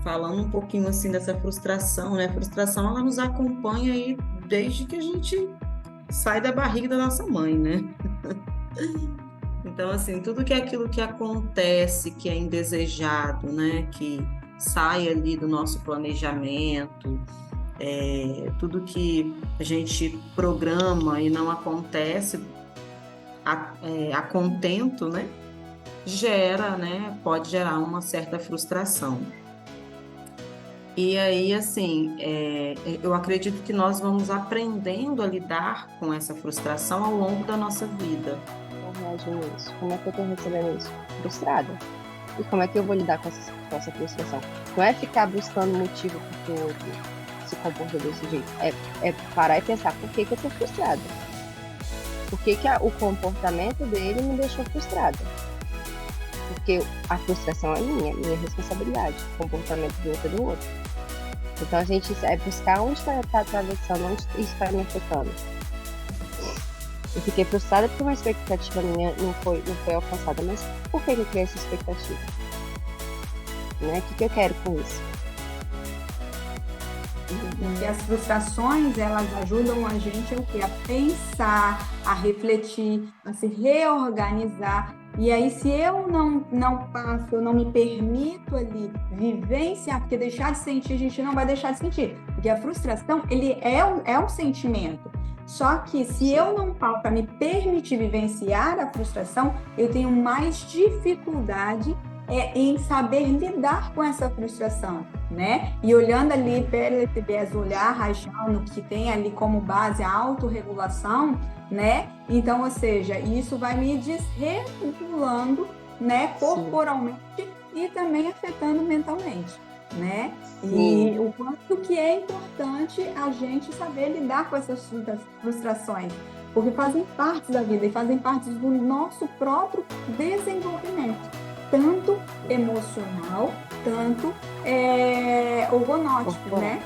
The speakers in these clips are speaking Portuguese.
falando um pouquinho assim dessa frustração, né? A frustração ela nos acompanha aí desde que a gente sai da barriga da nossa mãe, né? Então, assim, tudo que é aquilo que acontece, que é indesejado, né? Que sai ali do nosso planejamento, tudo que a gente programa e não acontece a contento, né? Gera, né? Pode gerar uma certa frustração. E aí, assim, eu acredito que nós vamos aprendendo a lidar com essa frustração ao longo da nossa vida. Eu reagir nisso? Como é que eu tô recebendo isso? Frustrada. E como é que eu vou lidar com essa frustração? Não é ficar buscando motivo porque o outro se comporta desse jeito. É parar e pensar por que eu tô frustrada. Por que o comportamento dele me deixou frustrada? Porque a frustração é minha responsabilidade. O comportamento do outro é do outro. Então a gente é buscar onde está atravessando, onde isso está me afetando. Eu fiquei frustrada porque uma expectativa minha não foi alcançada. Mas por que eu criei essa expectativa? Né? O que eu quero com isso? Porque as frustrações, elas ajudam a gente o quê? A pensar, a refletir, a se reorganizar. E aí, se eu não passo, eu não me permito ali vivenciar, porque deixar de sentir, a gente não vai deixar de sentir. Porque a frustração, ele é um sentimento. Só que se eu não paro para me permitir vivenciar a frustração, eu tenho mais dificuldade em saber lidar com essa frustração, né? E olhando ali pelo esse olhar rajano que tem ali como base a autorregulação, né? Então, ou seja, isso vai me desregulando, né, corporalmente e também afetando mentalmente, né? E o quanto que é importante a gente saber lidar com essas frustrações, porque fazem parte da vida e fazem parte do nosso próprio desenvolvimento, tanto emocional, tanto orgonótico, né?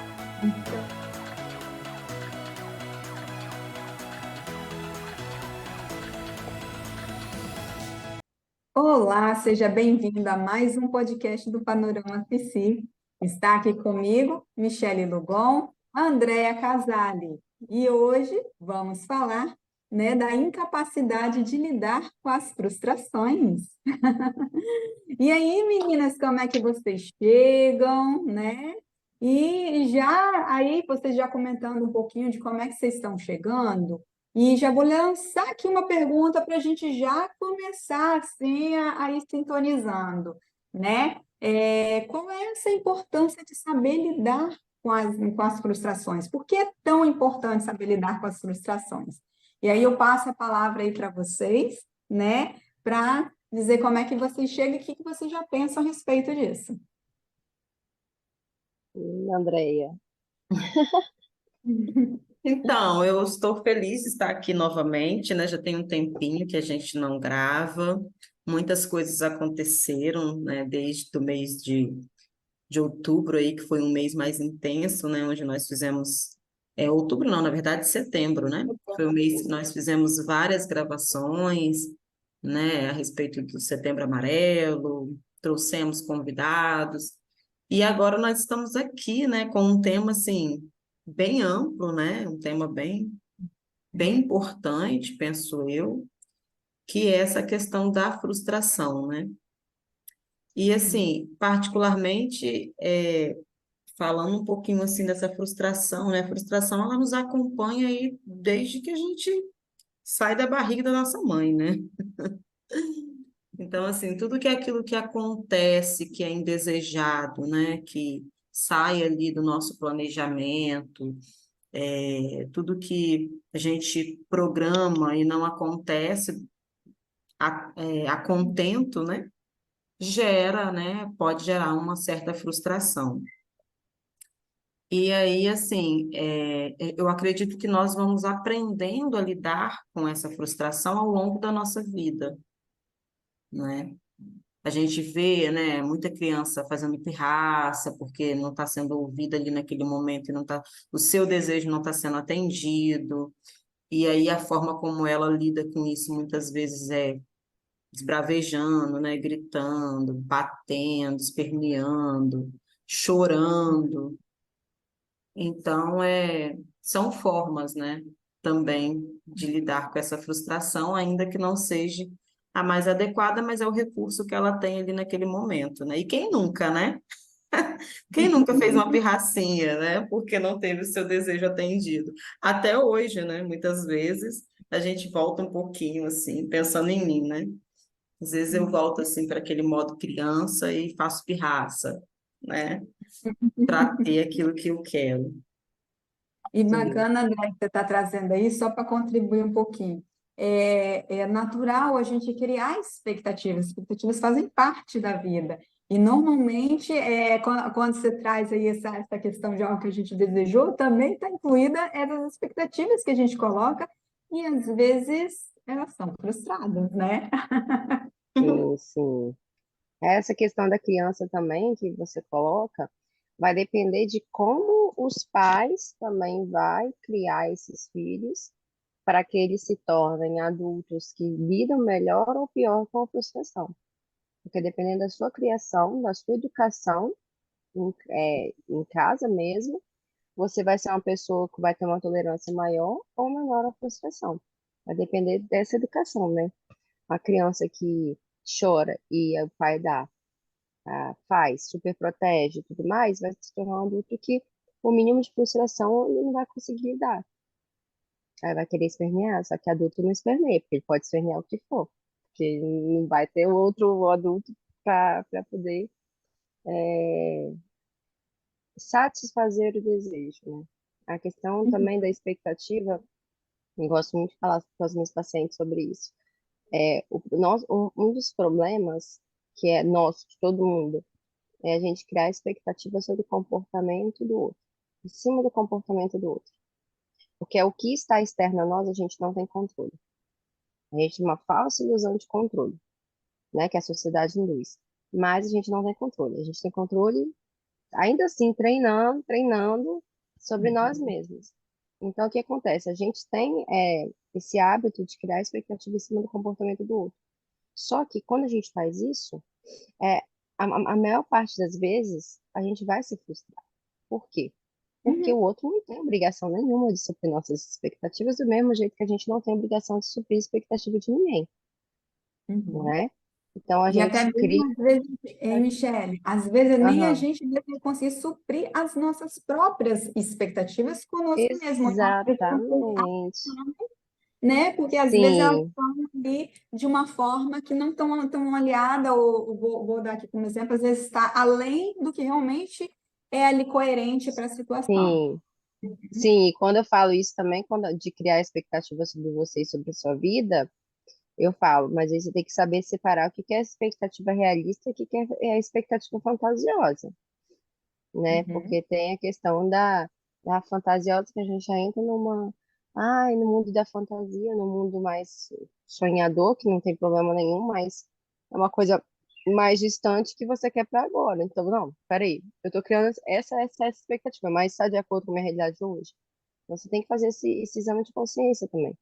Olá, seja bem-vindo a mais um podcast do Panorama Psi. Está aqui comigo Michele Lugon, Andréa Casale. E hoje vamos falar, né, da incapacidade de lidar com as frustrações. E aí, meninas, como é que vocês chegam, né? E já aí, vocês já comentando um pouquinho de como é que vocês estão chegando, e já vou lançar aqui uma pergunta para a gente já começar assim a ir sintonizando, né? Qual é essa importância de saber lidar com as frustrações? Por que é tão importante saber lidar com as frustrações? E aí eu passo a palavra aí para vocês, né? Para dizer como é que vocês chegam e o que vocês já pensam a respeito disso. Andréia. Então, eu estou feliz de estar aqui novamente, né? Já tem um tempinho que a gente não grava. Muitas coisas aconteceram, né? Desde o mês de outubro aí, que foi um mês mais intenso, né? Onde nós fizemos... outubro não, na verdade, setembro, né? Foi o mês que nós fizemos várias gravações, né? A respeito do Setembro Amarelo, trouxemos convidados. E agora nós estamos aqui, né? Com um tema, assim, bem amplo, né? Um tema bem importante, penso eu, que é essa questão da frustração, né? E, assim, particularmente, falando um pouquinho, assim, dessa frustração, né? A frustração, ela nos acompanha aí desde que a gente sai da barriga da nossa mãe, né? Então, assim, tudo que é aquilo que acontece, que é indesejado, né? Que sai ali do nosso planejamento, tudo que a gente programa e não acontece a contento, né? Gera, né? Pode gerar uma certa frustração. E aí, assim, eu acredito que nós vamos aprendendo a lidar com essa frustração ao longo da nossa vida, né? A gente vê, né, muita criança fazendo pirraça porque não está sendo ouvida ali naquele momento e não tá, o seu desejo não está sendo atendido. E aí a forma como ela lida com isso muitas vezes é esbravejando, né, gritando, batendo, esperneando, chorando. Então, são formas, né, também de lidar com essa frustração, ainda que não seja a mais adequada, mas é o recurso que ela tem ali naquele momento, né? E quem nunca, né? Quem nunca fez uma pirracinha, né? Porque não teve o seu desejo atendido. Até hoje, né? Muitas vezes a gente volta um pouquinho assim, pensando em mim, né? Às vezes eu volto assim para aquele modo criança e faço pirraça, né? Para ter aquilo que eu quero. E Sim. bacana, André, que você está trazendo aí, só para contribuir um pouquinho. É natural a gente criar expectativas, expectativas fazem parte da vida. E normalmente, quando você traz aí essa questão de algo que a gente desejou, também está incluída essas expectativas que a gente coloca, e às vezes elas são frustradas, né? Sim, sim. Essa questão da criança também que você coloca vai depender de como os pais também vai criar esses filhos para que eles se tornem adultos que lidam melhor ou pior com a frustração. Porque dependendo da sua criação, da sua educação, em casa mesmo, você vai ser uma pessoa que vai ter uma tolerância maior ou menor à frustração. Vai depender dessa educação, né? A criança que chora e o pai dá, faz, super protege e tudo mais, vai se tornar um adulto que o mínimo de frustração ele não vai conseguir lidar. Aí vai querer espernear, só que adulto não esperneia, porque ele pode espernear o que for. Porque não vai ter outro adulto para poder é, satisfazer o desejo, né? A questão também da expectativa, eu gosto muito de falar com os meus pacientes sobre isso. Um dos problemas que é nosso, de todo mundo, é a gente criar expectativa sobre o comportamento do outro, em cima do comportamento do outro. Porque é o que está externo a nós, a gente não tem controle. A gente tem uma falsa ilusão de controle, né, que a sociedade induz. Mas a gente não tem controle. A gente tem controle, ainda assim, treinando, treinando sobre nós mesmos. Então, o que acontece? A gente tem esse hábito de criar expectativa em cima do comportamento do outro. Só que quando a gente faz isso, é, a maior parte das vezes, a gente vai se frustrar. Por quê? Porque o outro não tem obrigação nenhuma de suprir nossas expectativas, do mesmo jeito que a gente não tem obrigação de suprir a expectativa de ninguém, não Uhum. é? Então a E até gente mesmo, cria. às vezes, Michele, às vezes nem a Aham. gente mesmo conseguir suprir as nossas próprias expectativas conosco mesmo. Então, às vezes, é um pouco, Exatamente. né? Porque às vezes elas Sim, estão ali de uma forma que não estão tão aliada, ou vou dar aqui como exemplo, às vezes está além do que realmente é ali coerente para a situação. sim, sim. E quando eu falo isso também, de criar expectativas sobre você e sobre a sua vida, eu falo, mas aí você tem que saber separar o que que é expectativa realista e o que que é a expectativa fantasiosa, né? Uhum, Porque tem a questão da fantasiosa que a gente já entra no mundo da fantasia, no mundo mais sonhador, que não tem problema nenhum, mas é uma coisa mais distante que você quer para agora. Então, não, peraí, eu tô criando essa expectativa, mas está de acordo com a minha realidade hoje. Você tem que fazer esse exame de consciência também.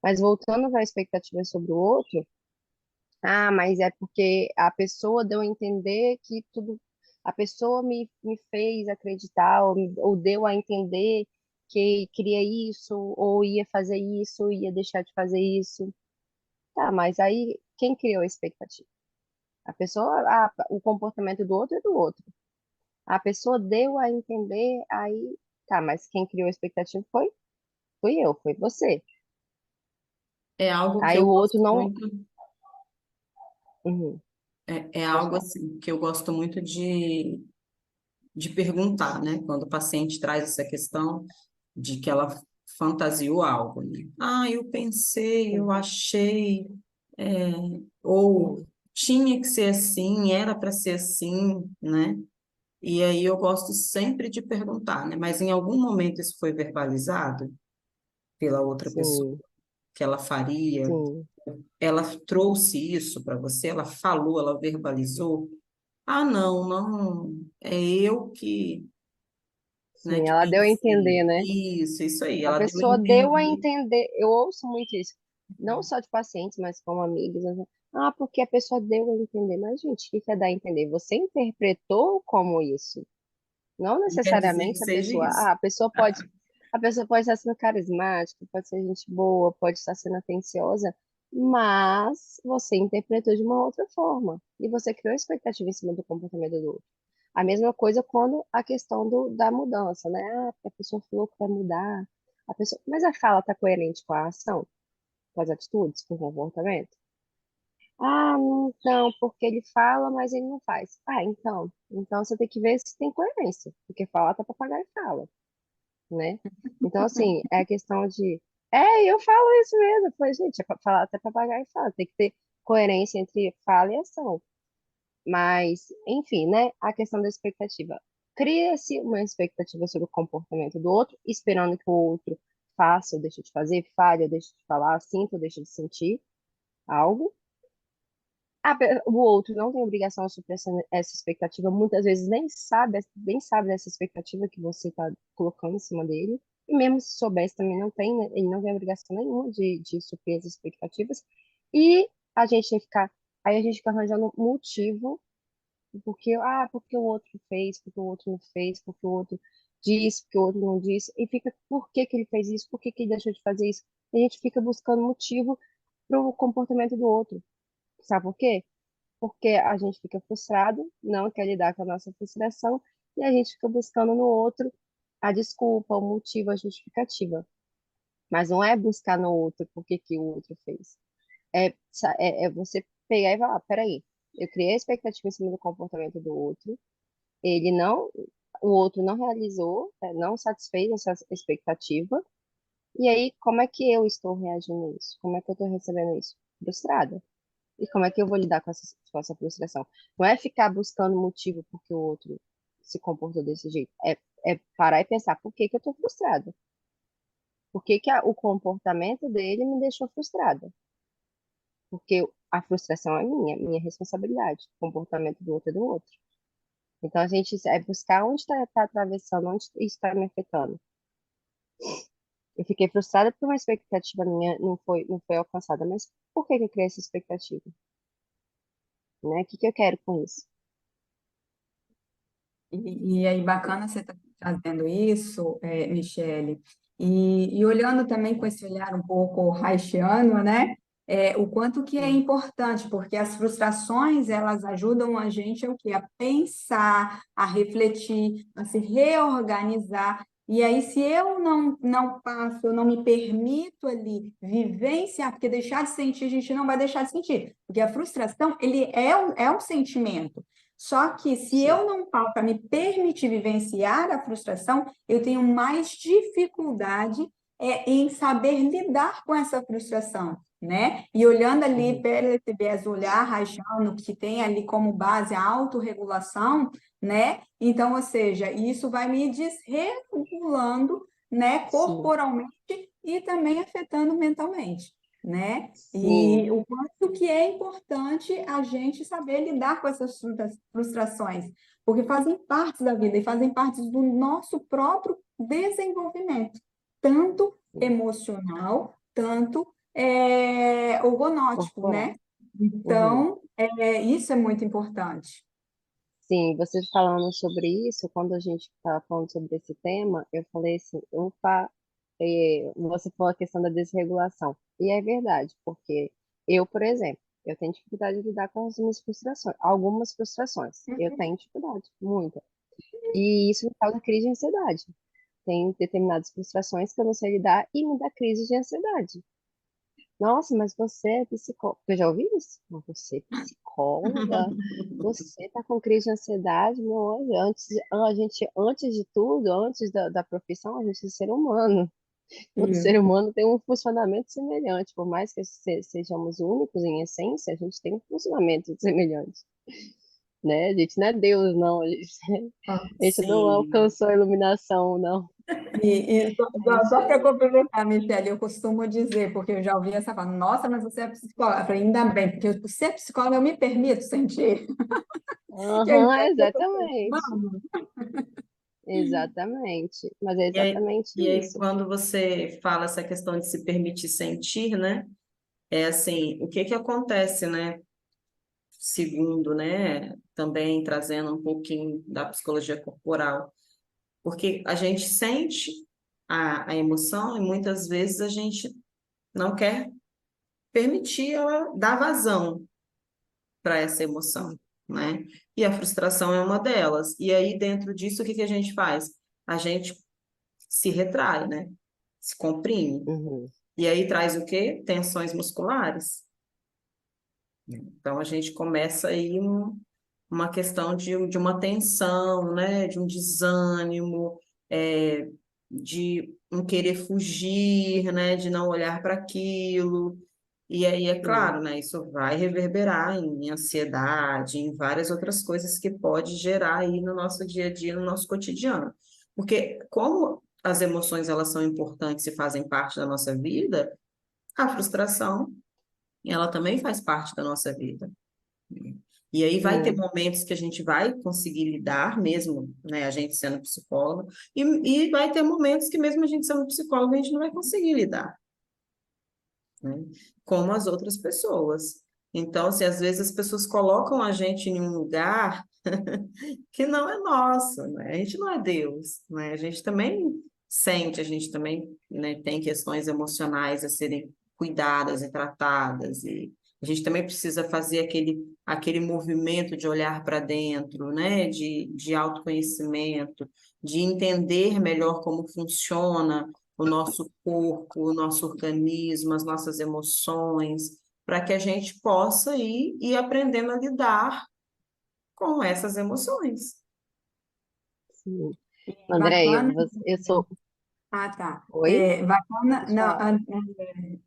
Mas voltando para a expectativa sobre o outro, mas é porque a pessoa deu a entender que tudo. A pessoa me fez acreditar, ou deu a entender que queria isso, ou ia fazer isso, ia deixar de fazer isso. Tá, mas aí quem criou a expectativa? A pessoa, o comportamento do outro é do outro. A pessoa deu a entender, aí, tá, mas quem criou a expectativa fui eu, foi você. É algo que Aí eu o outro gosto não. muito, Uhum, é pode algo falar. assim que eu gosto muito de perguntar, né? Quando o paciente traz essa questão de que ela fantasiou algo, né? Ah, eu pensei, eu Sim, achei, é, ou sim, tinha que ser assim, era para ser assim, né? E aí eu gosto sempre de perguntar, né? Mas em algum momento isso foi verbalizado pela outra pessoa sim, que ela faria? sim. Ela trouxe isso para você? Ela falou, ela verbalizou? Ah, não, não, é eu né, Sim, que ela deu a pensei. entender, né? Isso aí, A ela deu a pessoa deu a entender. entender, eu ouço muito isso, não só de pacientes, mas como amigos. Porque a pessoa deu a entender. Mas, gente, o que que é dar a entender? Você interpretou como isso. Não Não quer dizer que necessariamente seja isso. a pessoa pode estar sendo carismática, pode ser gente boa, pode estar sendo atenciosa, mas você interpretou de uma outra forma e você criou expectativa em cima do comportamento do outro. A mesma coisa quando a questão da mudança, né? Ah, porque a pessoa falou que vai mudar, mas a fala está coerente com a ação, com as atitudes, com o comportamento? Ah, então, porque ele fala, mas ele não faz. Ah, então você tem que ver se tem coerência, porque fala até papagaio fala, né? Então, assim, é a questão de, eu falo isso mesmo. Eu falei, gente, é pra falar até papagaio fala, tem que ter coerência entre fala e ação. Mas, enfim, né? A questão da expectativa. Cria-se uma expectativa sobre o comportamento do outro, esperando que o outro faça ou deixe de fazer, fale ou deixe de falar, sinta ou deixe de sentir algo. O outro não tem obrigação de suprir essa expectativa, muitas vezes nem sabe dessa expectativa que você está colocando em cima dele, e mesmo se soubesse também não tem, né, ele não tem obrigação nenhuma de suprir as expectativas, e a gente tem que ficar, aí a gente fica arranjando motivo, porque o outro fez, porque o outro não fez, porque o outro disse, porque o outro não disse, e fica, por que que ele fez isso, por que que ele deixou de fazer isso? E a gente fica buscando motivo para o comportamento do outro. Sabe por quê? Porque a gente fica frustrado, não quer lidar com a nossa frustração, e a gente fica buscando no outro a desculpa, o motivo, a justificativa. Mas não é buscar no outro por que que o outro fez. É você pegar e falar, peraí, eu criei a expectativa em cima do comportamento do outro, ele não, o outro não realizou, não satisfez essa expectativa, e aí como é que eu estou reagindo a isso? Como é que eu estou recebendo isso? Frustrada. E como é que eu vou lidar com essa frustração? Não é ficar buscando motivo porque o outro se comportou desse jeito. É parar e pensar, por que que eu estou frustrada? Por que que o comportamento dele me deixou frustrada? Porque a frustração é minha responsabilidade. O comportamento do outro é do outro. Então a gente é buscar onde está atravessando, onde isso está me afetando. Eu fiquei frustrada porque uma expectativa minha não foi alcançada, mas por que que eu criei essa expectativa? Né? O que que eu quero com isso? E aí, bacana você estar trazendo isso, Michele. E olhando também com esse olhar um pouco haitiano, né? O quanto que é Sim, importante, porque as frustrações, elas ajudam a gente a, o quê? A pensar, a refletir, a se reorganizar. E aí, se eu não passo, eu não me permito ali vivenciar, porque deixar de sentir, a gente não vai deixar de sentir, porque a frustração, ele é um sentimento. Só que se sim, eu não paro para me permitir vivenciar a frustração, eu tenho mais dificuldade em saber lidar com essa frustração, né? E olhando ali uhum, pelo esse viés olhar rachando, que tem ali como base a autorregulação, né? Então, ou seja, isso vai me desregulando, né, sim, corporalmente e também afetando mentalmente, né? sim, E o quanto que é importante a gente saber lidar com essas frustrações, porque fazem parte da vida e fazem parte do nosso próprio desenvolvimento, tanto sim. emocional, tanto orgonótico, Corporal. né? Uhum. Então, isso é muito importante. Sim, você falando sobre isso, quando a gente estava falando sobre esse tema, eu falei assim, opa, você falou a questão da desregulação. E é verdade, porque eu, por exemplo, eu tenho dificuldade de lidar com as minhas frustrações, algumas frustrações. Eu tenho dificuldade, muita. E isso me causa crise de ansiedade. Tem determinadas frustrações que eu não sei lidar e me dá crise de ansiedade. Nossa, mas você é psicóloga. Eu já ouvi isso? Mas você é psicóloga? Você está com crise de ansiedade? Meu, olha, antes de tudo, antes da profissão, a gente é ser humano. O ser Isso. humano tem um funcionamento semelhante. Por mais que sejamos únicos em essência, a gente tem um funcionamento semelhante, né? A gente não é Deus, não. A gente não Sim. alcançou a iluminação, não. E A só para gente... complementar, Michele, eu costumo dizer, porque eu já ouvi essa fala, nossa, mas você é psicóloga. Eu falei, ainda bem, porque por ser psicóloga eu me permito sentir, que eu Aham, entendo que eu sou ser exatamente. humano. Exatamente. Mas é exatamente E aí, isso. quando você fala essa questão de se permitir sentir, né? É assim, o que que acontece, né? Segundo, né? Também trazendo um pouquinho da psicologia corporal. Porque a gente sente a emoção e muitas vezes a gente não quer permitir ela dar vazão para essa emoção, né? E a frustração é uma delas. E aí, dentro disso, o que que a gente faz? A gente se retrai, né? Se comprime. Uhum. E aí traz o quê? Tensões musculares. Então, a gente começa aí uma questão de uma tensão, né? De um desânimo, é, de um querer fugir, né? De não olhar para aquilo. E aí, é Sim. claro, né? Isso vai reverberar em ansiedade, em várias outras coisas que pode gerar aí no nosso dia a dia, no nosso cotidiano. Porque como as emoções elas são importantes e fazem parte da nossa vida, a frustração, ela também faz parte da nossa vida. E aí vai ter Sim. momentos que a gente vai conseguir lidar, mesmo, né, a gente sendo psicólogo, e vai ter momentos que mesmo a gente sendo psicólogo, a gente não vai conseguir lidar, né, como as outras pessoas. Então, assim, às vezes as pessoas colocam a gente em um lugar que não é nosso, né? A gente não é Deus, né? A gente também sente, a gente também, né, tem questões emocionais a serem cuidadas e tratadas, e a gente também precisa fazer aquele movimento de olhar para dentro, né? De autoconhecimento, de entender melhor como funciona o nosso corpo, o nosso organismo, as nossas emoções, para que a gente possa ir aprendendo a lidar com essas emoções. Sim. É André, bacana. eu sou. Ah, tá. Oi? É bacana, Pode não, falar.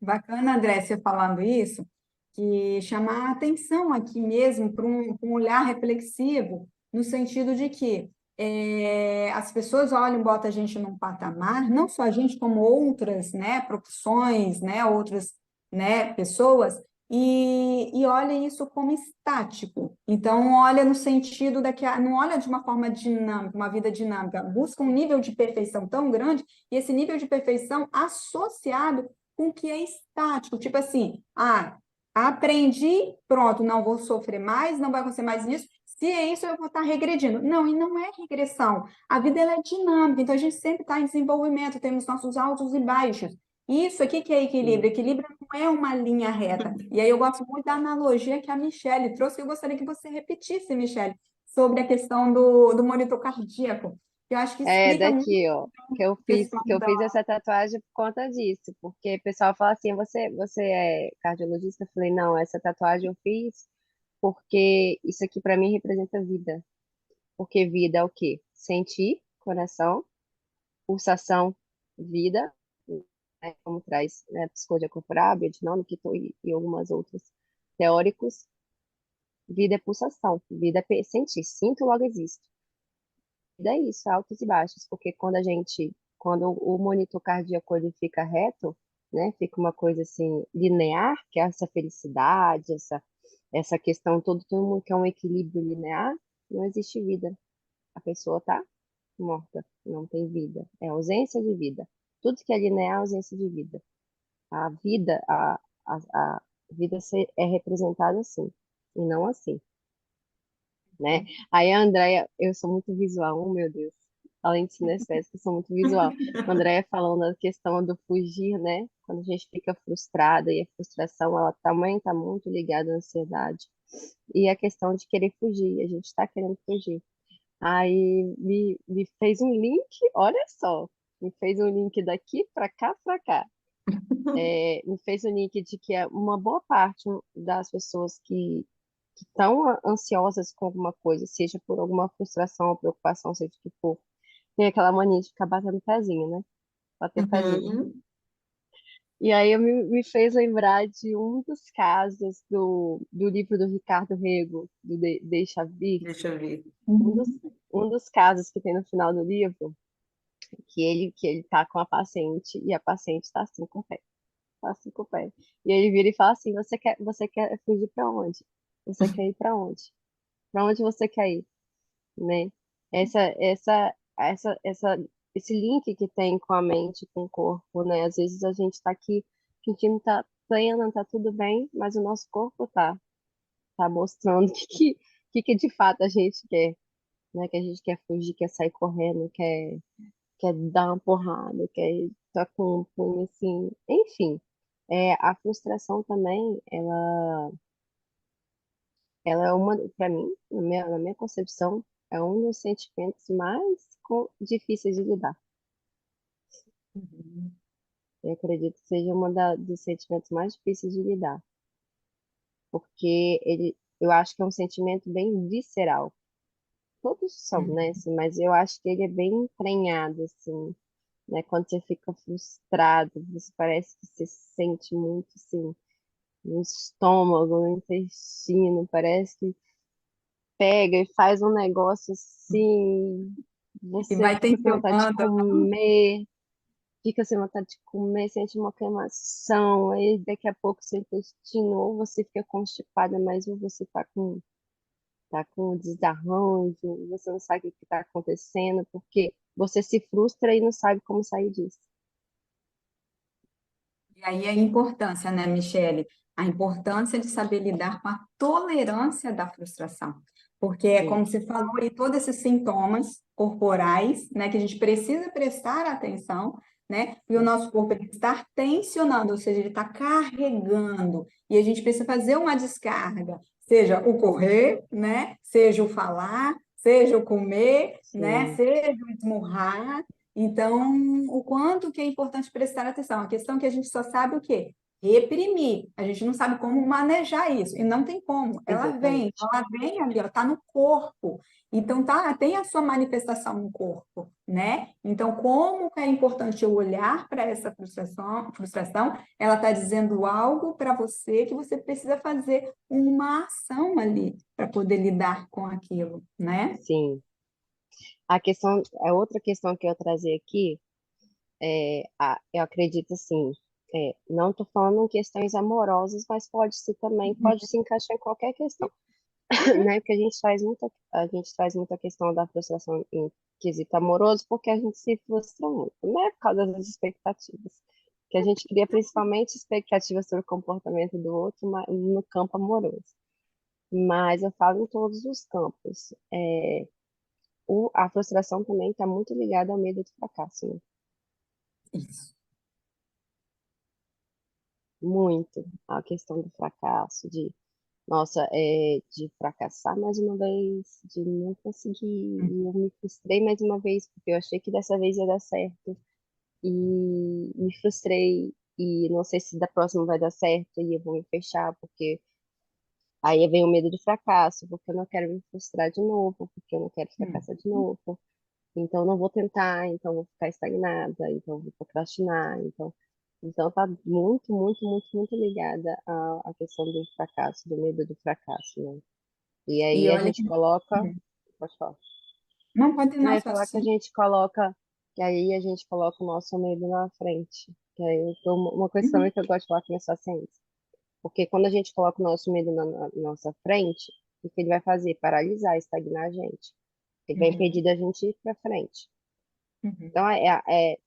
bacana, André, você falando isso, que chamar a atenção aqui mesmo para um olhar reflexivo, no sentido de que as pessoas olham, botam a gente num patamar, não só a gente, como outras, né, profissões, né, outras, né, pessoas, e olha isso como estático. Então, olha no sentido não olha de uma forma dinâmica, uma vida dinâmica, busca um nível de perfeição tão grande e esse nível de perfeição associado com o que é estático, tipo assim, aprendi, pronto, não vou sofrer mais, não vai acontecer mais isso. Se é isso, eu vou estar regredindo. Não, e não é regressão. A vida ela é dinâmica, então a gente sempre está em desenvolvimento, temos nossos altos e baixos. Isso aqui que é equilíbrio. Sim. Equilíbrio não é uma linha reta. E aí eu gosto muito da analogia que a Michelle trouxe, que eu gostaria que você repetisse, Michelle, sobre a questão do monitor cardíaco. Eu acho que É explica muito daqui, ó, a questão que eu da. fiz essa tatuagem por conta disso, porque o pessoal fala assim, você é cardiologista? Eu falei, não, essa tatuagem eu fiz porque isso aqui para mim representa vida. Porque vida é o quê? Sentir, coração, pulsação, vida, né, como traz, né, psicologia corporal, biodinâmica e algumas outras teóricos. Vida é pulsação, vida é sentir, sinto, logo existo. Vida é isso, altos e baixos, porque quando o monitor cardíaco ele fica reto, né, fica uma coisa assim linear, que é essa felicidade, essa questão todo mundo quer um equilíbrio linear, não existe vida. A pessoa tá morta, não tem vida, é ausência de vida. Tudo que é linear é ausência de vida. A vida, a vida é representada assim, e não assim, né? Aí a Andrea, eu sou muito visual, oh meu Deus. Além de cinestésica, eu sou muito visual. A Andrea falando da questão do fugir, né? Quando a gente fica frustrada e a frustração, ela também está muito ligada à ansiedade. E a questão de querer fugir, a gente está querendo fugir. Aí me fez um link, olha só, me fez um link daqui para cá. É, me fez o link de que é uma boa parte das pessoas que estão ansiosas com alguma coisa, seja por alguma frustração ou preocupação, seja o que for, tem aquela mania de ficar batendo pezinho, né? Bater pezinho. Uhum. E aí me fez lembrar de um dos casos do livro do Ricardo Rego, do Deixa Vir, Deixa eu ver. um dos, Uhum. um dos casos que tem no final do livro, que ele tá com a paciente e a paciente tá assim com o pé. Tá assim com o pé. E ele vira e fala assim: você quer fugir pra onde? Você quer ir pra onde? Pra onde você quer ir? Né? Essa, esse link que tem com a mente, com o corpo, né? Às vezes a gente tá aqui sentindo tá plena, tá tudo bem, mas o nosso corpo tá mostrando o que de fato a gente quer. né? Que a gente quer fugir, quer sair correndo, quer dar uma porrada, quer estar com um punho assim, enfim. A frustração também, ela é uma, para mim, na minha concepção, é um dos sentimentos mais difíceis de lidar. Uhum. Eu acredito que seja dos sentimentos mais difíceis de lidar, porque eu acho que é um sentimento bem visceral. Todos são, né? Uhum. Assim, mas eu acho que ele é bem entranhado, assim, né? Quando você fica frustrado, você parece que você sente muito, assim, no estômago, no intestino, parece que pega e faz um negócio assim, E você vai fica sem vontade de tensionando. comer, fica sem vontade de comer, sente uma queimação, aí daqui a pouco seu intestino, ou você fica constipada, mas ou você tá com desarranjo, você não sabe o que está acontecendo, porque você se frustra e não sabe como sair disso. E aí a importância, né, Michele? A importância de saber lidar com a tolerância da frustração. Porque é Sim, como você falou aí, todos esses sintomas corporais, né, que a gente precisa prestar atenção, né? E o sim, nosso corpo ele está tensionando, ou seja, ele está carregando, e a gente precisa fazer uma descarga, seja o correr, né? Seja o falar, seja o comer, né? sim, Seja o esmurrar, então, o quanto que é importante prestar atenção. A questão é que a gente só sabe o quê? Reprimir. A gente não sabe como manejar isso. E não tem como. exatamente. Ela vem ali, ó, tá no corpo. Então, tá, tem a sua manifestação no corpo, né? Então, como que é importante eu olhar para essa frustração, ela está dizendo algo para você que você precisa fazer uma ação ali para poder lidar com aquilo, né? Sim. A outra questão que eu trazer aqui eu acredito assim, não estou falando em questões amorosas, mas pode ser também, pode se encaixar em qualquer questão, Uhum, né? Porque a gente traz muita questão da frustração em quesito amoroso, porque a gente se frustra muito, né? Por causa das expectativas. Que a gente cria principalmente expectativas sobre o comportamento do outro no campo amoroso. Mas eu falo em todos os campos. A frustração também está muito ligada ao medo do fracasso, né? isso. Muito a questão do fracasso, nossa, de fracassar mais uma vez, de não conseguir, e eu me frustrei mais uma vez, porque eu achei que dessa vez ia dar certo, e me frustrei, e não sei se da próxima vai dar certo, e eu vou me fechar, porque aí vem o medo do fracasso, porque eu não quero me frustrar de novo, porque eu não quero Uhum. fracassar de novo, então não vou tentar, então vou ficar estagnada, então vou procrastinar, então tá muito, muito, muito, muito ligada à questão do fracasso, do medo do fracasso, né? E E aí a olha gente que. coloca, Uhum. pode falar. Não pode Não, não, eu ia só falar assim. que aí a gente coloca o nosso medo na frente. Que aí uma coisa Uhum. também que eu gosto de falar com meus pacientes. Porque quando a gente coloca o nosso medo na nossa frente, o que ele vai fazer? Paralisar, estagnar a gente. Ele vai Uhum. impedir da gente ir para frente. Uhum. Então é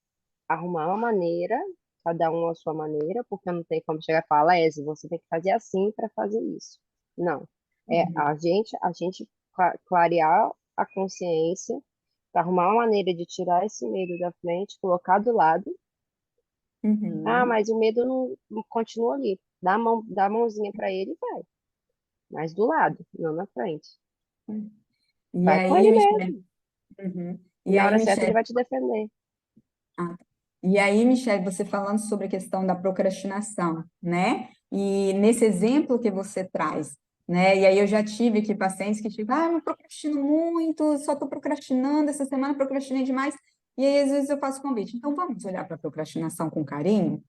arrumar uma maneira, cada um a sua maneira, porque não tem como chegar e falar, Lézia, você tem que fazer assim para fazer isso. Não. É Uhum. a gente clarear a consciência para arrumar uma maneira de tirar esse medo da frente, colocar do lado. Ah, Uhum. mas o medo não continua ali. Dá a mãozinha para ele e vai. Mas do lado, não na frente. Uhum. E Vai com aí, ele Michele, mesmo. uhum. E E na aí, hora certa ele Michele, vai te defender. ah, tá. E aí, Michele, você falando sobre a questão da procrastinação, né? E nesse exemplo que você traz, né? E aí eu já tive aqui pacientes que tipo, eu procrastino muito, só estou procrastinando, essa semana procrastinei demais. E aí, às vezes, eu faço convite. Então, vamos olhar para a procrastinação com carinho,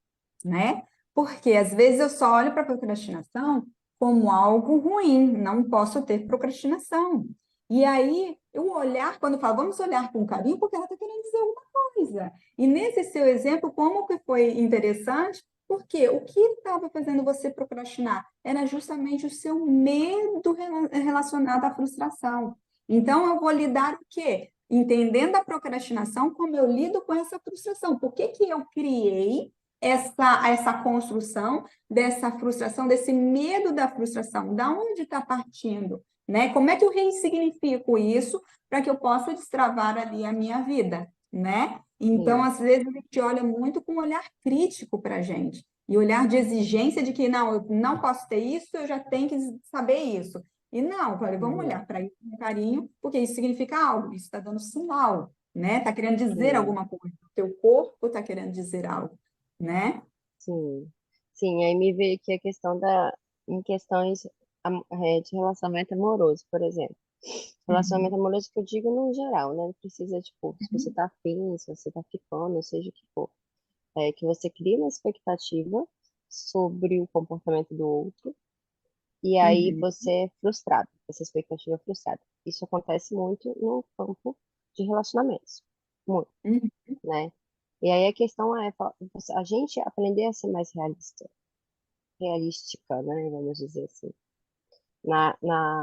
né? Porque às vezes eu só olho para a procrastinação como algo ruim, não posso ter procrastinação. E aí, eu olhar, quando eu falo, vamos olhar com carinho, porque ela está querendo dizer alguma coisa. E nesse seu exemplo, como que foi interessante? Porque o que estava fazendo você procrastinar era justamente o seu medo relacionado à frustração. Então, eu vou lidar o quê? Entendendo a procrastinação, como eu lido com essa frustração. Por que que eu criei essa construção dessa frustração, desse medo da frustração? Da onde está partindo? Né? Como é que eu ressignifico isso para que eu possa destravar ali a minha vida? Né? Então, Sim, às vezes, a gente olha muito com um olhar crítico para a gente, e olhar de exigência de que, não, eu não posso ter isso, eu já tenho que saber isso. E não, falei, vamos uhum, olhar para isso com carinho, porque isso significa algo, isso está dando sinal, né? Está querendo dizer sim, alguma coisa, o teu corpo está querendo dizer algo, né? sim. Sim, aí me veio aqui a questão em questões de relacionamento amoroso, por exemplo. Relacionamento Uhum, amoroso que eu digo no geral, né? Não precisa, tipo, se você uhum, tá afim, se você tá ficando, seja o que for. É que você cria uma expectativa sobre o comportamento do outro e aí uhum, você é frustrado, essa expectativa é frustrada. Isso acontece muito no campo de relacionamentos, muito, uhum, né? E aí a questão é a gente aprender a ser mais realística, né? Vamos dizer assim,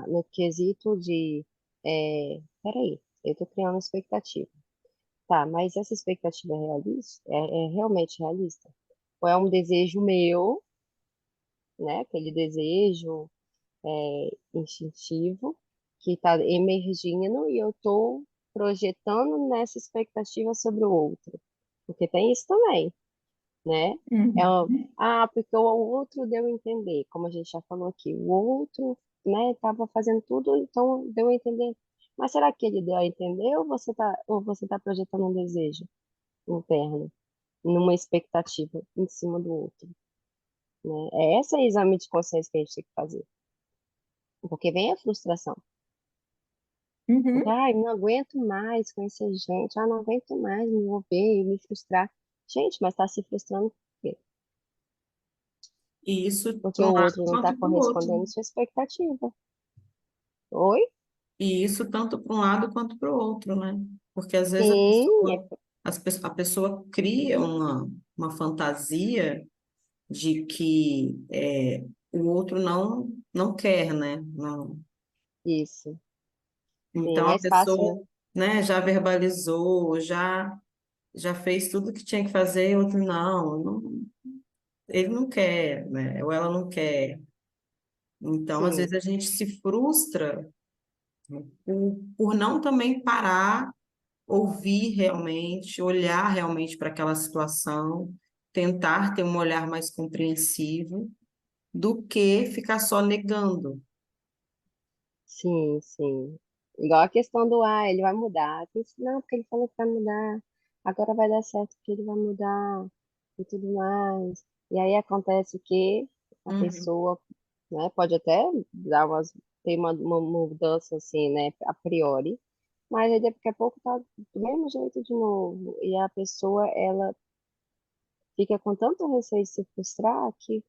no quesito de, peraí, eu tô criando uma expectativa. Tá, mas essa expectativa é realista? É realmente realista? Ou é um desejo meu, né? Aquele desejo instintivo que está emergindo e eu estou projetando nessa expectativa sobre o outro. Porque tem isso também, né? É, uhum, porque o outro deu a entender, como a gente já falou aqui, o outro, né, estava fazendo tudo, então deu a entender. Mas será que ele deu a entender ou você tá projetando um desejo interno, numa expectativa em cima do outro, né? É esse exame de consciência que a gente tem que fazer. Porque vem a frustração. Porque, uhum. ai, não aguento mais conhecer gente, não aguento mais me envolver e me frustrar. Gente, mas está se frustrando por quê? E isso Porque para um o lado outro não está quanto para o outro. correspondendo à sua expectativa. Oi? E isso tanto para um lado quanto para o outro, né? Porque às vezes Sim, a pessoa cria uma fantasia de que o outro não quer, né? Não. isso. Sim, é Então a mais fácil, né? pessoa, né, já verbalizou, já fez tudo que tinha que fazer, e o outro ele não quer, né? Ou ela não quer. Então, às vezes Sim, a gente se frustra por não também parar, ouvir realmente, olhar realmente para aquela situação, tentar ter um olhar mais compreensivo, do que ficar só negando. sim, sim. Igual a questão do, ele vai mudar. Não, porque ele falou que vai mudar. Agora vai dar certo porque ele vai mudar e tudo mais. E aí acontece que a Uhum. pessoa, né, pode até ter uma mudança assim, né, a priori, mas aí daqui a pouco tá do mesmo jeito de novo. E a pessoa, ela fica com tanto receio de se frustrar que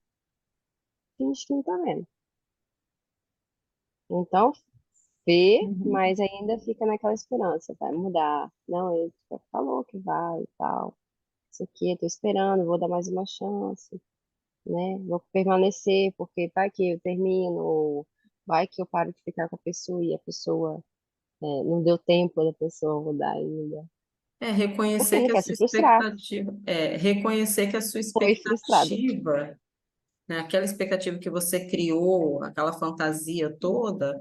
finge que não tá vendo. Então, vê, Uhum. mas ainda fica naquela esperança, vai mudar. Não, ele falou que vai e tal. Isso aqui, eu tô esperando, vou dar mais uma chance, né? Vou permanecer, porque vai que eu termino, ou vai que eu paro de ficar com a pessoa e a pessoa não deu tempo da pessoa mudar ainda. Porque Reconhecer não que a quer sua se frustrar, expectativa, reconhecer que a sua foi frustrada. expectativa, né, aquela expectativa que você criou, aquela fantasia toda,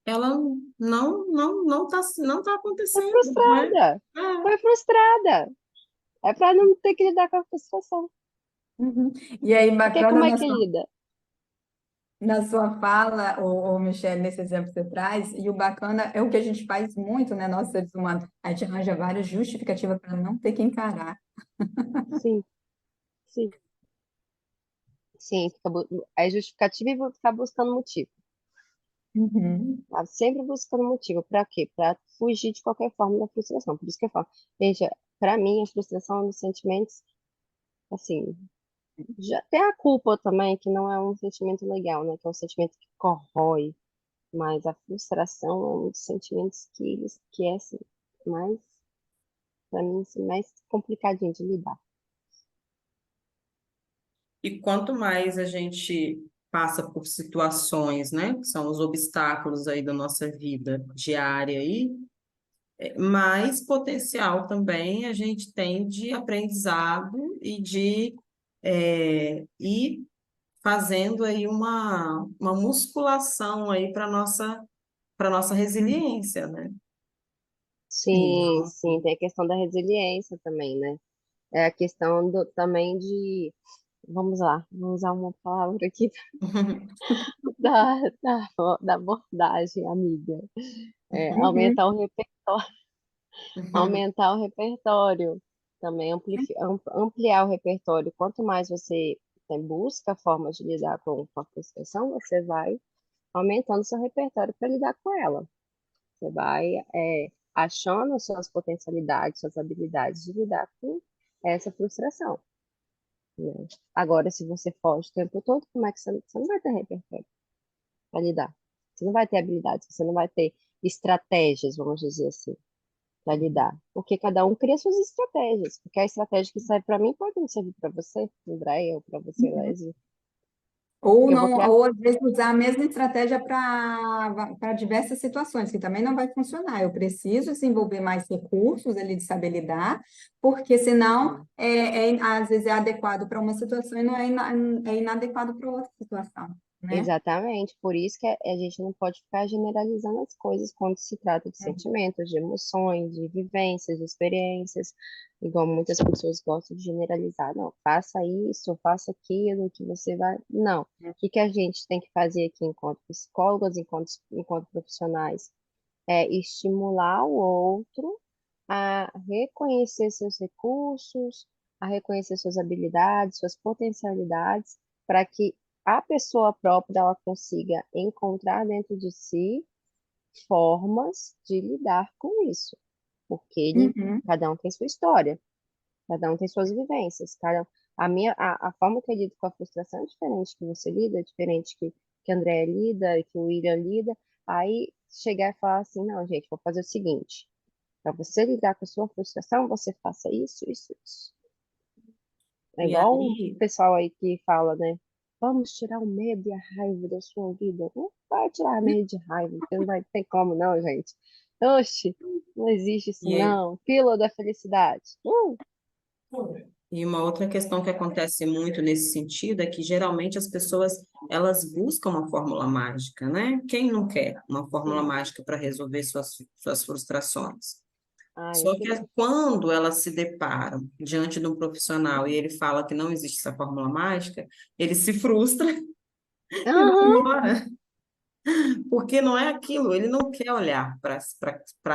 ela não tá Foi acontecendo, né? frustrada, É. foi frustrada. É para não ter que lidar com a frustração. Uhum. E aí, Porque bacana como é que lida? na sua fala, ô Michelle, nesse exemplo que você traz, e o bacana é o que a gente faz muito, né, nós seres humanos. A gente arranja várias justificativas para não ter que encarar. Sim, sim, sim. É justificativa e vou ficar buscando motivo. Uhum. Tá sempre buscando motivo. Para quê? Para fugir de qualquer forma da frustração. Por isso que eu falo. Veja, para mim, a frustração é um dos sentimentos, assim, já tem a culpa também, que não é um sentimento legal, né? Que é um sentimento que corrói. Mas a frustração é um dos sentimentos que é, assim, mais, para mim, assim, mais complicadinho de lidar. E quanto mais a gente passa por situações, né, que são os obstáculos aí da nossa vida diária aí, mais potencial também a gente tem de aprendizado e de e fazendo aí uma musculação aí para nossa resiliência, né? Sim, Então, sim, tem a questão da resiliência também, né? É a questão também de, vamos lá, vamos usar uma palavra aqui da abordagem, amiga. Uhum. Aumentar o repertório, aumentar o repertório, também ampliar o repertório. Quanto mais você busca formas de lidar com a frustração, você vai aumentando seu repertório para lidar com ela. Você vai achando as suas potencialidades, suas habilidades de lidar com essa frustração, né? Agora, se você foge o tempo todo, como é que você não vai ter repertório para lidar? Você não vai ter habilidades, você não vai ter estratégias, vamos dizer assim, para lidar. Porque cada um cria suas estratégias. Porque a estratégia que serve para mim pode não servir para você, Andréia, ou para você, Leslie. Ou Eu vou não, criar. ou às vezes usar a mesma estratégia para diversas situações, que também não vai funcionar. Eu preciso desenvolver mais recursos ali de saber lidar, porque senão às vezes é adequado para uma situação e não é inadequado para outra situação, né? Exatamente, por isso que a gente não pode ficar generalizando as coisas quando se trata de sentimentos, de emoções, de vivências, de experiências, igual muitas pessoas gostam de generalizar. Não, faça isso, faça aquilo, que você vai. Não. O que que a gente tem que fazer aqui enquanto psicólogos, enquanto profissionais? É estimular o outro a reconhecer seus recursos, a reconhecer suas habilidades, suas potencialidades, para que a pessoa própria ela consiga encontrar dentro de si formas de lidar com isso, porque Uhum. cada um tem sua história, cada um tem suas vivências, a forma que eu lido com a frustração é diferente que você lida, é diferente que a Andrea lida, que o William lida. Aí chegar e falar assim, não, gente, vou fazer o seguinte, para você lidar com a sua frustração, você faça isso, isso, isso. É e igual o aí, pessoal aí que fala, né? Vamos tirar o medo e a raiva da sua vida. Não vai tirar medo e raiva, porque não vai ter como, não, gente. Oxe, não existe isso, e, não. Pílula da felicidade. e uma outra questão que acontece muito nesse sentido é que geralmente as pessoas elas buscam uma fórmula mágica, né? Quem não quer uma fórmula Sim. mágica para resolver suas frustrações? Ah, eu Só que queria. quando elas se deparam diante de um profissional e ele fala que não existe essa fórmula mágica, ele se frustra e vai Aham, embora, porque não é aquilo, ele não quer olhar para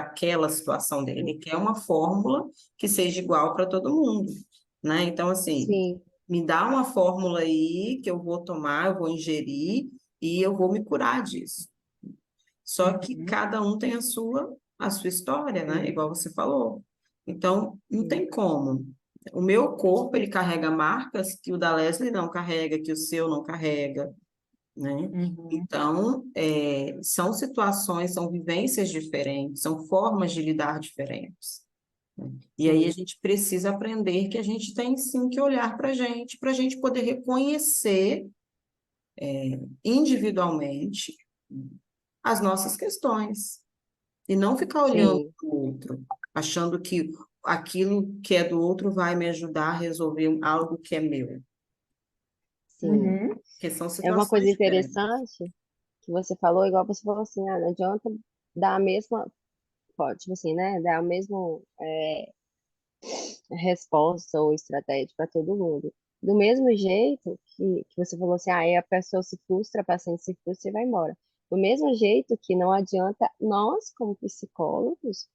aquela situação dele, ele quer uma fórmula que seja igual para todo mundo, né? Então, assim, sim. me dá uma fórmula aí que eu vou tomar, eu vou ingerir e eu vou me curar disso. Só que Uhum. cada um tem a sua história, né? Igual você falou. Então, não tem como. O meu corpo, ele carrega marcas que o da Leslie não carrega, que o seu não carrega, né? Uhum. Então, são situações, são vivências diferentes, são formas de lidar diferentes. E aí a Sim. gente precisa aprender que a gente tem sim que olhar para a gente poder reconhecer individualmente as nossas questões. E não ficar olhando Sim, para o outro, achando que aquilo que é do outro vai me ajudar a resolver algo que é meu, sim. Uhum. porque são É uma coisa situações diferentes. interessante que você falou, igual você falou assim, não adianta dar a mesma, pode, tipo assim, né? Dar o mesmo resposta ou estratégia para todo mundo. Do mesmo jeito que você falou assim, aí a pessoa se frustra, a paciente se frustra e vai embora. Do mesmo jeito que não adianta nós, como psicólogos,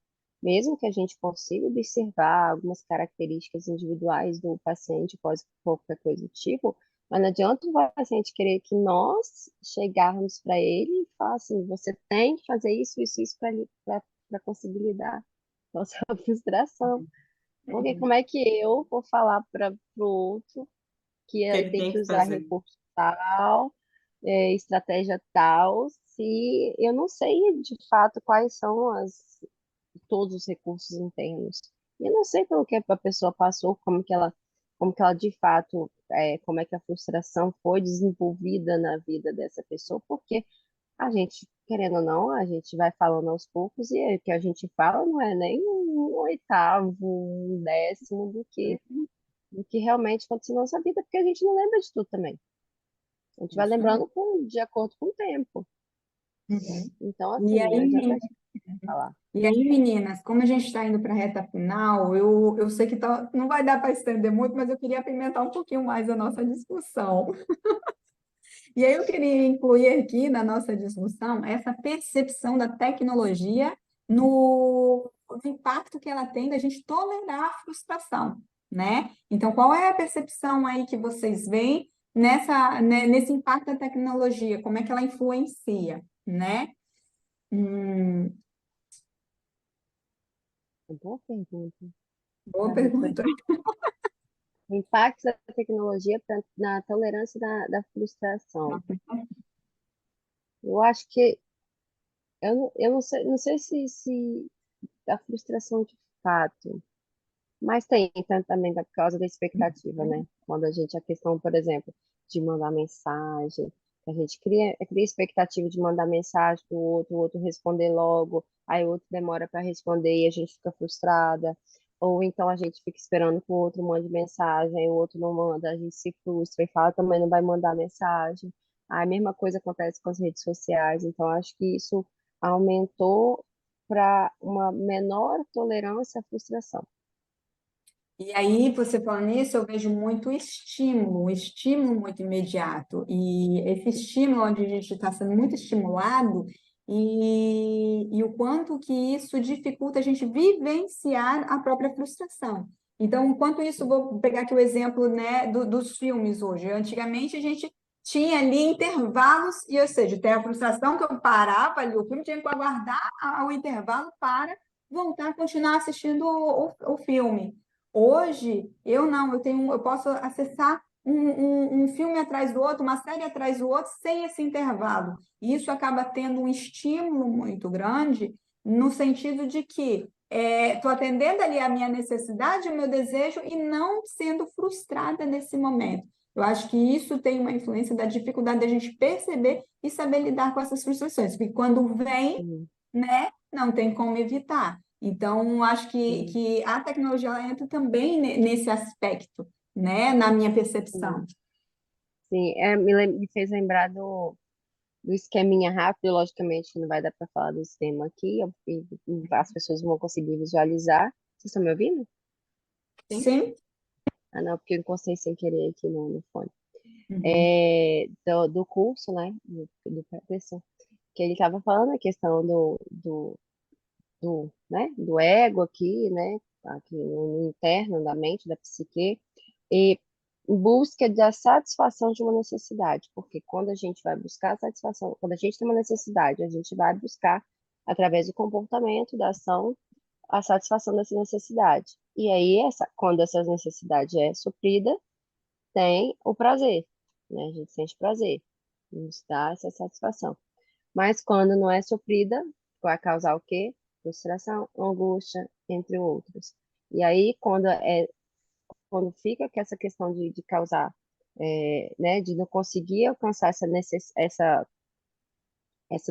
mesmo que a gente consiga observar algumas características individuais do paciente, pode qualquer coisa do tipo, mas não adianta o paciente querer que nós chegarmos para ele e falar assim, você tem que fazer isso para conseguir lidar com a sua frustração. Porque Uhum. como é que eu vou falar para o outro que O que ele ele tem tem que que usar fazer? recurso tal, estratégia tal, se eu não sei de fato quais são todos os recursos internos. E eu não sei pelo que a pessoa passou, como que ela de fato, como é que a frustração foi desenvolvida na vida dessa pessoa, porque a gente, querendo ou não, a gente vai falando aos poucos e o que a gente fala não é nem um oitavo, um décimo do que. do que realmente aconteceu na nossa vida, porque a gente não lembra de tudo também. A gente vai Isso aí. lembrando de acordo com o tempo. Uhum. Então, E assim, não adianta a aí, gente falar. e aí, meninas, como a gente está indo para a reta final, eu sei que não vai dar para estender muito, mas eu queria apimentar um pouquinho mais a nossa discussão. E aí eu queria incluir aqui na nossa discussão essa percepção da tecnologia no impacto que ela tem da gente tolerar a frustração, né? Então, qual é a percepção aí que vocês veem nesse impacto da tecnologia? Como é que ela influencia, né? Hum, Boa pergunta. boa Para pergunta. refletir. O impacto da tecnologia na tolerância da frustração. Eu acho que eu não sei se a frustração de fato, mas tem também por causa da expectativa, né? Quando a questão, por exemplo, de mandar mensagem, a gente cria expectativa de mandar mensagem para o outro responder logo, aí o outro demora para responder e a gente fica frustrada. Ou então a gente fica esperando que o outro mande mensagem, aí o outro não manda, a gente se frustra e fala também não vai mandar mensagem. Aí a mesma coisa acontece com as redes sociais, então acho que isso aumentou para uma menor tolerância à frustração. E aí, você falando nisso, eu vejo muito estímulo, um estímulo muito imediato. E esse estímulo, onde a gente está sendo muito estimulado, e o quanto que isso dificulta a gente vivenciar a própria frustração. Então, o quanto isso, vou pegar aqui o exemplo, né, dos filmes hoje. Antigamente, a gente tinha ali intervalos, e, ou seja, tem a frustração que eu parava ali, o filme tinha que aguardar o intervalo para voltar a continuar assistindo o filme. Hoje, eu posso acessar um filme atrás do outro, uma série atrás do outro, sem esse intervalo. E isso acaba tendo um estímulo muito grande, no sentido de que estou atendendo ali a minha necessidade, o meu desejo, e não sendo frustrada nesse momento. Eu acho que isso tem uma influência da dificuldade da gente perceber e saber lidar com essas frustrações, porque quando vem, Sim, né, não tem como evitar. Então, acho sim, que a tecnologia ela entra também nesse aspecto, né, na minha sim. percepção. Sim, me fez lembrar do esqueminha rápido, logicamente não vai dar para falar do esquema aqui, as pessoas vão conseguir visualizar. Vocês estão me ouvindo? Sim? Sim? Ah, não, porque eu encostei sem querer aqui no fone. Uhum. Do curso, né, do professor, que ele estava falando a questão do ego aqui, né, aqui no interno da mente, da psique, e em busca da satisfação de uma necessidade, porque quando a gente vai buscar a satisfação, quando a gente tem uma necessidade, a gente vai buscar, através do comportamento, da ação, a satisfação dessa necessidade. E aí, quando essa necessidade é suprida, tem o prazer, né? A gente sente prazer, nos dá essa satisfação. Mas quando não é suprida, vai causar o quê? Frustração, angústia, entre outros. E aí, quando fica com essa questão de causar, né, de não conseguir alcançar essa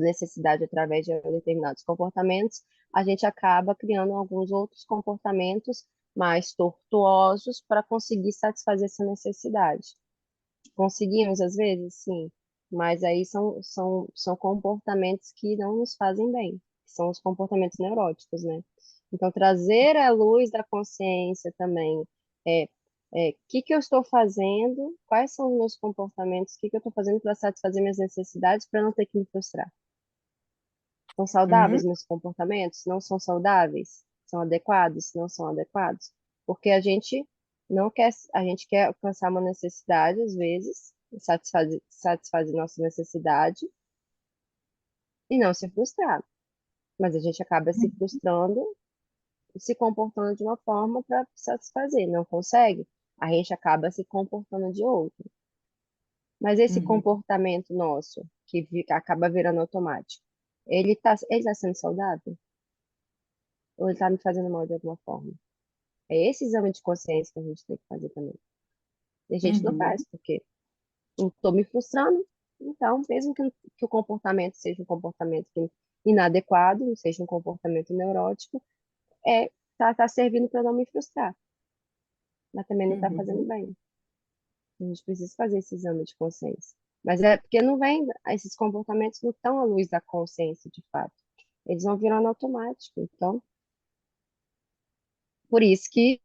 necessidade através de determinados comportamentos, a gente acaba criando alguns outros comportamentos mais tortuosos para conseguir satisfazer essa necessidade. Conseguimos, às vezes, sim, mas aí são comportamentos que não nos fazem bem, que são os comportamentos neuróticos, né? Então, trazer à luz da consciência também, é, o que que eu estou fazendo, quais são os meus comportamentos, o que que eu estou fazendo para satisfazer minhas necessidades, para não ter que me frustrar. São Uhum. saudáveis meus comportamentos? Não são saudáveis? São adequados? Não são adequados? Porque a gente quer alcançar uma necessidade, às vezes, satisfazer nossa necessidade e não se frustrar. Mas a gente acaba se frustrando e se comportando de uma forma para satisfazer. Não consegue? A gente acaba se comportando de outra. Mas esse Uhum. comportamento nosso, que acaba virando automático, ele tá sendo saudável? Ou ele tá me fazendo mal de alguma forma? É esse exame de consciência que a gente tem que fazer também. E a gente não Uhum. faz, porque não estou me frustrando, então, mesmo que o comportamento seja um comportamento inadequado, não seja um comportamento neurótico, tá servindo para não me frustrar. mas também não está fazendo Uhum. bem. A gente precisa fazer esse exame de consciência. Mas é porque não vem, esses comportamentos não estão à luz da consciência, de fato. Eles vão virando automático. Então, por isso que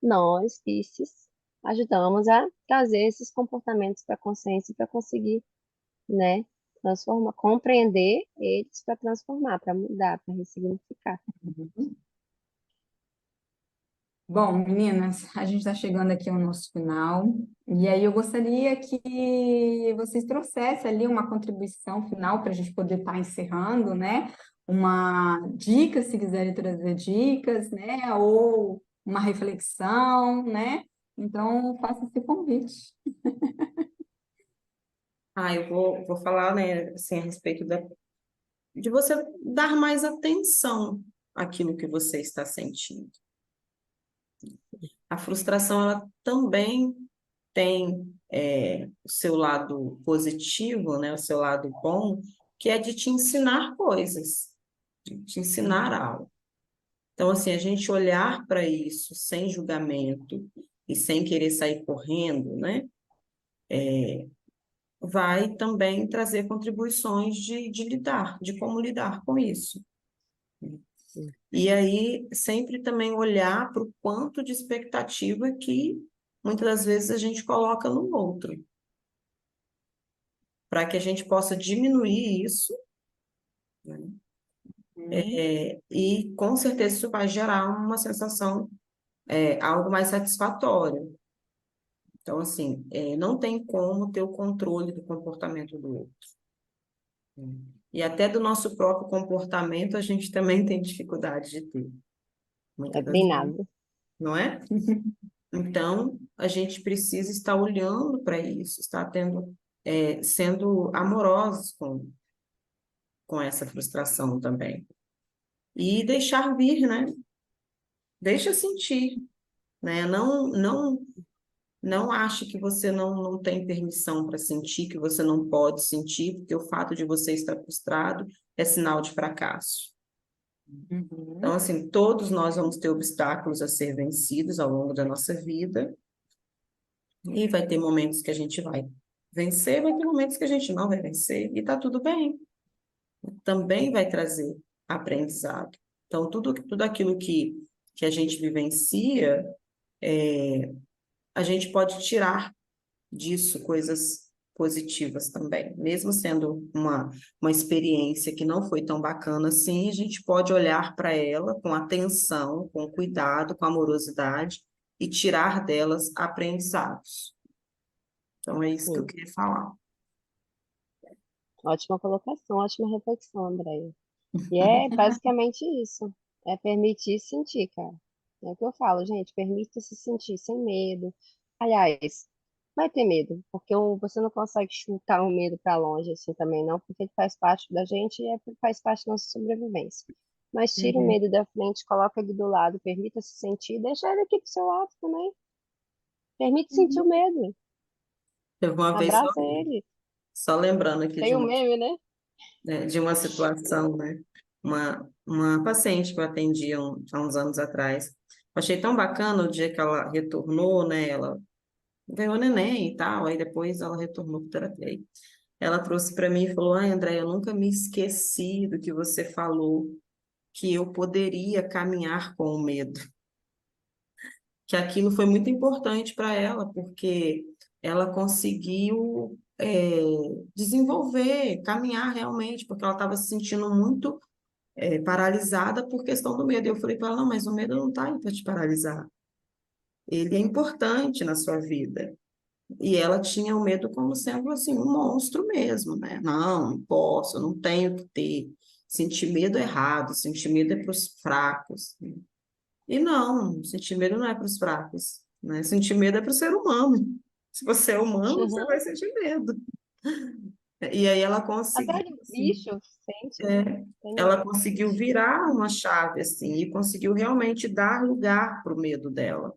nós, PICES, ajudamos a trazer esses comportamentos para a consciência para conseguir, né, transformar, compreender eles para transformar, para mudar, para ressignificar. Bom, meninas, a gente está chegando aqui ao nosso final, e aí eu gostaria que vocês trouxessem ali uma contribuição final para a gente poder estar encerrando, né? Uma dica, se quiserem trazer dicas, né? Ou uma reflexão, né? Então, faça esse convite. Eu vou falar, né, assim, a respeito de você dar mais atenção àquilo que você está sentindo. A frustração, ela também tem o seu lado positivo, né, o seu lado bom, que é de te ensinar coisas, de te ensinar algo. Então, assim, a gente olhar para isso sem julgamento e sem querer sair correndo, né, vai também trazer contribuições de como lidar com isso. Sim. E aí, sempre também olhar para o quanto de expectativa que muitas das vezes a gente coloca no outro, para que a gente possa diminuir isso, né? E com certeza isso vai gerar uma sensação, algo mais satisfatório. Então, assim, não tem como ter o controle do comportamento do outro, né? E até do nosso próprio comportamento a gente também tem dificuldade de ter, É muitas das vezes, treinado. não é? Então, a gente precisa estar olhando para isso, estar sendo amorosos com essa frustração também. E deixar vir, né? Deixa sentir, né? Não ache que você não tem permissão para sentir, que você não pode sentir, porque o fato de você estar frustrado é sinal de fracasso. Então, Uhum. assim, todos nós vamos ter obstáculos a ser vencidos ao longo da nossa vida, e vai ter momentos que a gente vai vencer, vai ter momentos que a gente não vai vencer, e tá tudo bem. Também vai trazer aprendizado. Então, tudo aquilo que a gente vivencia, a gente pode tirar disso coisas positivas também. Mesmo sendo uma experiência que não foi tão bacana assim, a gente pode olhar para ela com atenção, com cuidado, com amorosidade e tirar delas aprendizados. Então, é isso que eu Sim. queria falar. Ótima colocação, ótima reflexão, Andréia. E é basicamente isso. É permitir sentir, cara. É o que eu falo, gente. Permita-se sentir sem medo. Aliás, vai ter medo, porque você não consegue chutar o medo para longe assim também, não, porque ele faz parte da gente e faz parte da nossa sobrevivência. Mas tira o Uhum. medo da frente, coloca ele do lado, permita-se sentir, deixa ele aqui do seu lado também. Permite sentir o medo. Teve uma vez, Abraça ele. só lembrando aqui Tem o meme, né? de uma situação, né? Uma paciente que eu atendi há uns anos atrás. Achei tão bacana o dia que ela retornou, né? Ela ganhou neném e tal, aí depois ela retornou para terapia. Ela trouxe para mim e falou: Ai, André, eu nunca me esqueci do que você falou, que eu poderia caminhar com o medo. Que aquilo foi muito importante para ela, porque ela conseguiu desenvolver, caminhar realmente, porque ela estava se sentindo muito paralisada por questão do medo. Eu falei para ela: não, mas o medo não está aí para te paralisar. Ele é importante na sua vida. E ela tinha o medo como sendo assim, um monstro mesmo, né? Não posso, não tenho que ter. Sentir medo é errado, sentir medo é para os fracos. E não, sentir medo não é para os fracos, né? Sentir medo é para o ser humano. Se você é humano, você vai sentir medo. E aí ela Até conseguiu, de assim, bicho sente, né? é, Tem medo ela até de conseguiu bicho. virar uma chave, assim, e conseguiu realmente dar lugar para o medo dela.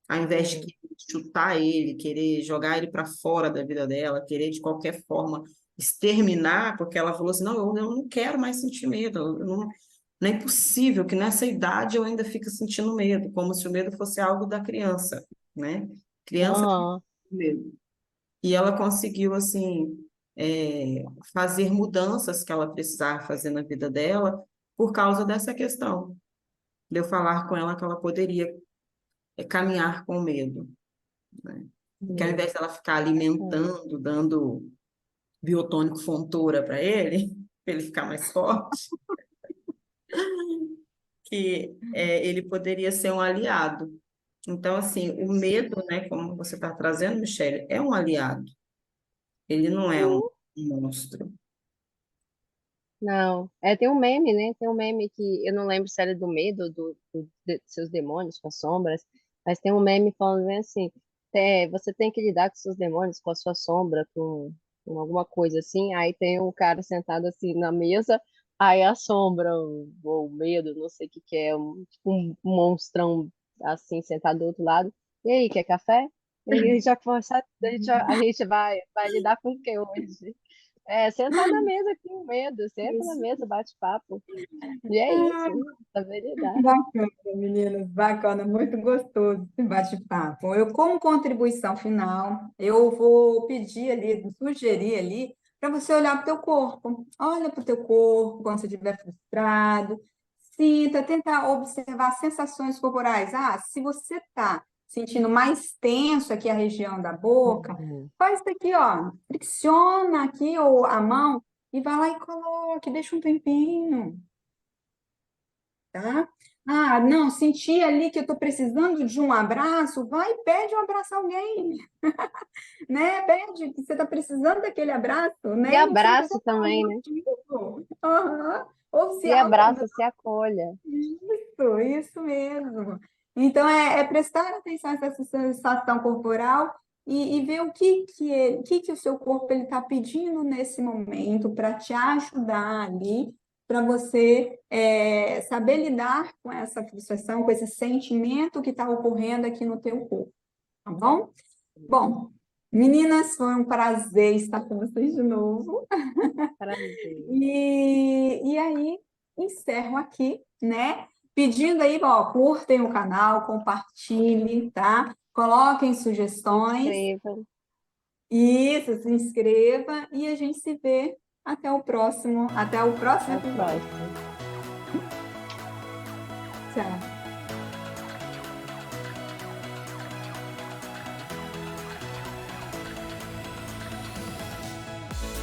Ao invés de É. querer chutar ele, querer jogar ele para fora da vida dela, querer de qualquer forma exterminar, porque ela falou assim: não, eu não quero mais sentir medo, Não é possível que nessa idade eu ainda fique sentindo medo, como se o medo fosse algo da criança, né? Criança tem Aham. medo. E ela conseguiu, assim, fazer mudanças que ela precisava fazer na vida dela por causa dessa questão, de eu falar com ela que ela poderia caminhar com medo, né? Que ao invés dela ficar alimentando, dando biotônico Fontoura para ele, para ele ficar mais forte, que ele poderia ser um aliado. Então, assim, o medo, né, como você está trazendo, Michele, é um aliado. Ele não é um monstro. Não, tem um meme, né? Tem um meme que eu não lembro se era do medo de seus demônios com as sombras, mas tem um meme falando bem assim: você tem que lidar com seus demônios, com a sua sombra, com alguma coisa assim. Aí tem um cara sentado assim na mesa, aí a sombra, ou o medo, não sei o que que é, tipo um monstrão assim sentado do outro lado. E aí, quer café? E aí a gente já começa, a gente vai lidar com o que hoje? Sentar na mesa com medo, senta na Isso. mesa, bate papo. E é isso, saber lidar. Bacana, meninas, bacana, muito gostoso esse bate-papo. Eu, como contribuição final, eu vou pedir ali, sugerir ali, para você olhar para o teu corpo. Olha para o teu corpo quando você estiver frustrado. Sinta, tenta observar sensações corporais. Ah, se você está sentindo mais tenso aqui a região da boca, Uhum. faz isso aqui, ó, fricciona aqui ou a mão e vai lá e coloque, deixa um tempinho, tá? Ah, não, senti ali que eu estou precisando de um abraço, vai e pede um abraço a alguém, né? Pede que você está precisando daquele abraço, Se né? E você não precisa abraça falar também, né? motivo. Aham. Ou se Se abraça, se acolha. isso mesmo. Então, é prestar atenção a essa sensação corporal e ver o que o seu corpo está pedindo nesse momento para te ajudar ali, para você saber lidar com essa frustração, com esse sentimento que está ocorrendo aqui no teu corpo, tá bom? Bom, meninas, foi um prazer estar com vocês de novo. Prazer. E aí, encerro aqui, né? Pedindo aí, ó, curtem o canal, compartilhem, tá? Coloquem sugestões. Escreva. Isso, se inscreva e a gente se vê até o próximo Até o episódio. próximo. Tchau.